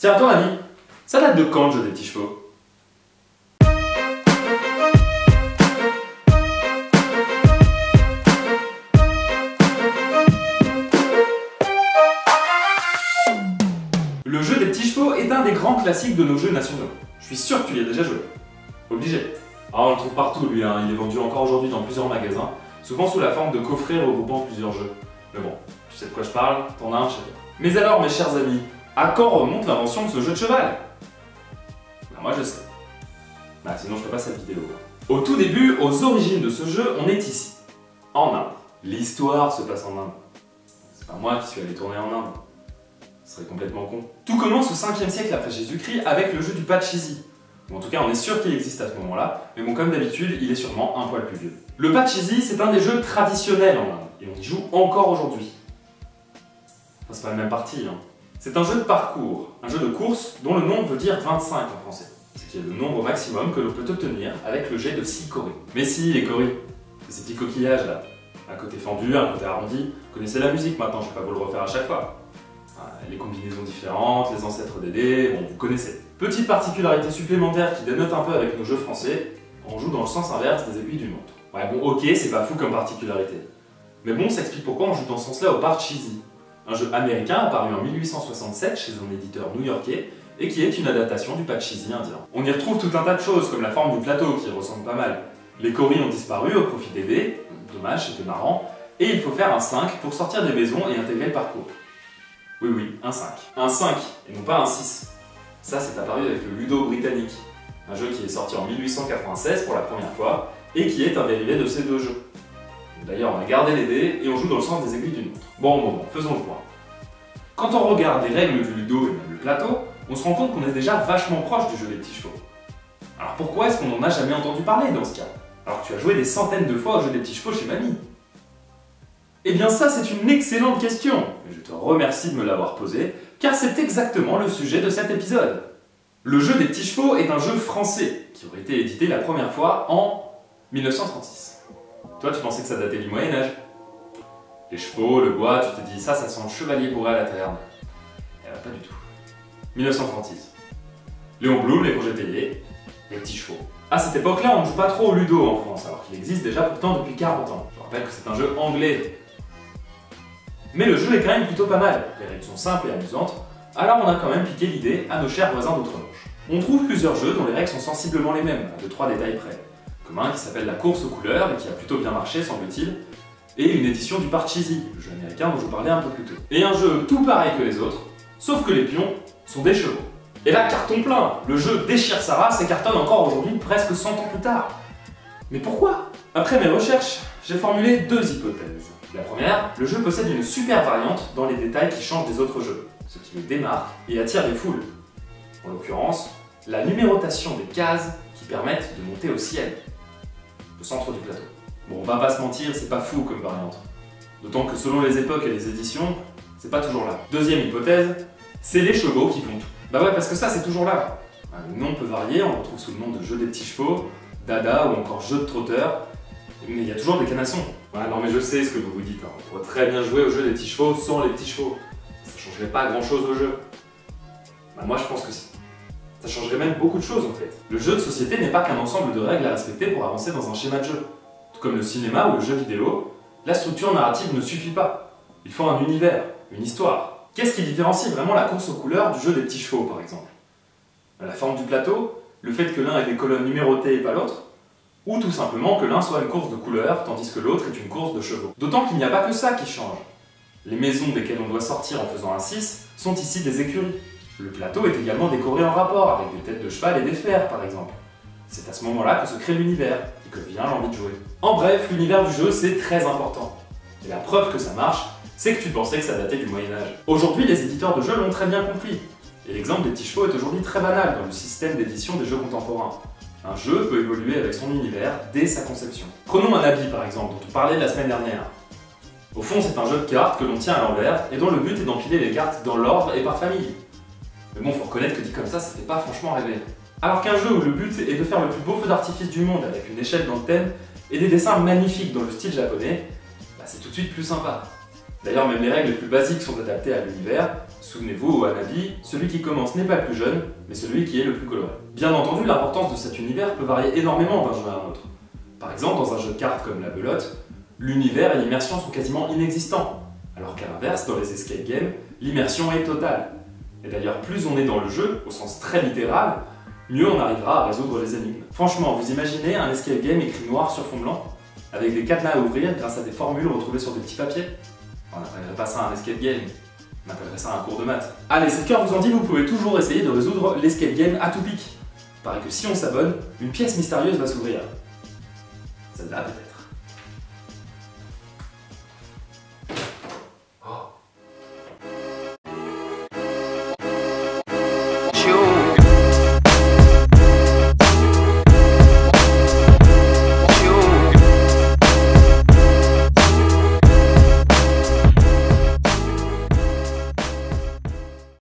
Tiens, à ton avis, ça date de quand le jeu des petits chevaux? Le jeu des petits chevaux est un des grands classiques de nos jeux nationaux. Je suis sûr que tu y as déjà joué. Obligé. Ah, on le trouve partout lui, hein. Il est vendu encore aujourd'hui dans plusieurs magasins, souvent sous la forme de coffrets regroupant plusieurs jeux. Mais bon, tu sais de quoi je parle, t'en as un chez toi. Mais alors mes chers amis, à quand remonte l'invention de ce jeu de cheval? Ben moi je sais. Bah sinon je fais pas cette vidéo. Au tout début, aux origines de ce jeu, on est ici, en Inde. L'histoire se passe en Inde. C'est pas moi qui suis allé tourner en Inde. Ce serait complètement con. Tout commence au 5e siècle après Jésus-Christ avec le jeu du Pachisi. Ou en tout cas, on est sûr qu'il existe à ce moment-là, mais bon, comme d'habitude, il est sûrement un poil plus vieux. Le Pachisi, c'est un des jeux traditionnels en Inde, et on y joue encore aujourd'hui. Enfin, c'est pas le même parti, hein. C'est un jeu de parcours, un jeu de course dont le nom veut dire 25 en français, ce qui est le nombre maximum que l'on peut obtenir avec le jet de 6 coris. Mais si, les coris, c'est ces petits coquillages là, un côté fendu, un côté arrondi. Vous connaissez la musique maintenant, je vais pas vous le refaire à chaque fois. Les combinaisons différentes, les ancêtres des dés, bon, vous connaissez. Petite particularité supplémentaire qui dénote un peu avec nos jeux français, on joue dans le sens inverse des aiguilles d'une montre. Ouais bon, ok, c'est pas fou comme particularité. Mais bon, ça explique pourquoi on joue dans ce sens-là au Parcheesi, un jeu américain apparu en 1867 chez un éditeur new-yorkais et qui est une adaptation du Pachisi indien. On y retrouve tout un tas de choses, comme la forme du plateau qui ressemble pas mal. Les coris ont disparu au profit des dés, dommage, c'était marrant, et il faut faire un 5 pour sortir des maisons et intégrer le parcours. Oui, oui, un 5. Un 5, et non pas un 6. Ça, c'est apparu avec le Ludo britannique, un jeu qui est sorti en 1896 pour la première fois, et qui est un dérivé de ces deux jeux. D'ailleurs, on a gardé les dés, et on joue dans le sens des aiguilles d'une montre. Bon, faisons le point. Quand on regarde les règles du Ludo et même le plateau, on se rend compte qu'on est déjà vachement proche du jeu des petits chevaux. Alors pourquoi est-ce qu'on n'en a jamais entendu parler dans ce cas? Alors que tu as joué des centaines de fois au jeu des petits chevaux chez mamie. Eh bien ça, c'est une excellente question, et je te remercie de me l'avoir posée, car c'est exactement le sujet de cet épisode. Le jeu des petits chevaux est un jeu français, qui aurait été édité la première fois en 1936. Toi, tu pensais que ça datait du Moyen-Âge. Les chevaux, le bois, tu te dis ça sent le chevalier bourré à la taverne. Eh ben, pas du tout. 1936. Léon Blum, les projets payés, les petits chevaux. À cette époque-là, on ne joue pas trop au Ludo en France, alors qu'il existe déjà pourtant depuis 40 ans. Je rappelle que c'est un jeu anglais. Mais le jeu est quand même plutôt pas mal, les règles sont simples et amusantes, alors on a quand même piqué l'idée à nos chers voisins d'outre-Manche. On trouve plusieurs jeux dont les règles sont sensiblement les mêmes, à 2-3 détails près, comme un qui s'appelle la course aux couleurs et qui a plutôt bien marché semble-t-il, et une édition du Parcheesi, le jeu américain dont je vous parlais un peu plus tôt. Et un jeu tout pareil que les autres, sauf que les pions sont des chevaux. Et là, carton plein, le jeu déchire sa race et cartonne encore aujourd'hui presque 100 ans plus tard. Mais pourquoi? Après mes recherches, j'ai formulé deux hypothèses. La première, le jeu possède une super variante dans les détails qui changent des autres jeux, ce qui le démarque et attire les foules. En l'occurrence, la numérotation des cases qui permettent de monter au ciel, le centre du plateau. Bon, on va pas se mentir, c'est pas fou comme variante. D'autant que selon les époques et les éditions, c'est pas toujours là. Deuxième hypothèse, c'est les chevaux qui font tout. Bah ouais, parce que ça c'est toujours là. Le nom peut varier, on le retrouve sous le nom de jeu des petits chevaux, dada ou encore jeu de trotteur, mais il y a toujours des canassons. Ouais, non mais je sais ce que vous vous dites, hein. On pourrait très bien jouer au jeu des petits chevaux sans les petits chevaux. Ça changerait pas grand chose au jeu. Bah moi je pense que si. Ça changerait même beaucoup de choses en fait. Le jeu de société n'est pas qu'un ensemble de règles à respecter pour avancer dans un schéma de jeu. Tout comme le cinéma ou le jeu vidéo, la structure narrative ne suffit pas. Il faut un univers, une histoire. Qu'est-ce qui différencie vraiment la course aux couleurs du jeu des petits chevaux par exemple? La forme du plateau, le fait que l'un ait des colonnes numérotées et pas l'autre, ou tout simplement que l'un soit une course de couleurs tandis que l'autre est une course de chevaux. D'autant qu'il n'y a pas que ça qui change. Les maisons desquelles on doit sortir en faisant un 6 sont ici des écuries. Le plateau est également décoré en rapport avec des têtes de cheval et des fers par exemple. C'est à ce moment-là que se crée l'univers et que vient l'envie de jouer. En bref, l'univers du jeu c'est très important. Et la preuve que ça marche, c'est que tu pensais que ça datait du Moyen-Âge. Aujourd'hui, les éditeurs de jeux l'ont très bien compris. Et l'exemple des petits chevaux est aujourd'hui très banal dans le système d'édition des jeux contemporains. Un jeu peut évoluer avec son univers dès sa conception. Prenons un habit par exemple, dont on parlait la semaine dernière. Au fond, c'est un jeu de cartes que l'on tient à l'envers et dont le but est d'empiler les cartes dans l'ordre et par famille. Mais bon, faut reconnaître que dit comme ça fait pas franchement rêver. Alors qu'un jeu où le but est de faire le plus beau feu d'artifice du monde avec une échelle dans le thème et des dessins magnifiques dans le style japonais, bah c'est tout de suite plus sympa. D'ailleurs, même les règles les plus basiques sont adaptées à l'univers. Souvenez-vous, au Hanabi, celui qui commence n'est pas le plus jeune, mais celui qui est le plus coloré. Bien entendu, l'importance de cet univers peut varier énormément d'un jeu à un autre. Par exemple, dans un jeu de cartes comme la belote, l'univers et l'immersion sont quasiment inexistants, alors qu'à l'inverse, dans les escape games, l'immersion est totale. Et d'ailleurs, plus on est dans le jeu, au sens très littéral, mieux on arrivera à résoudre les énigmes. Franchement, vous imaginez un escape game écrit noir sur fond blanc, avec des cadenas à ouvrir grâce à des formules retrouvées sur des petits papiers? On n'appellerait pas ça un escape game, on appellerait ça un cours de maths. Allez, si le cœur vous en dit, vous pouvez toujours essayer de résoudre l'escape game à tout pic. Il paraît que si on s'abonne, une pièce mystérieuse va s'ouvrir. Celle-là peut-être.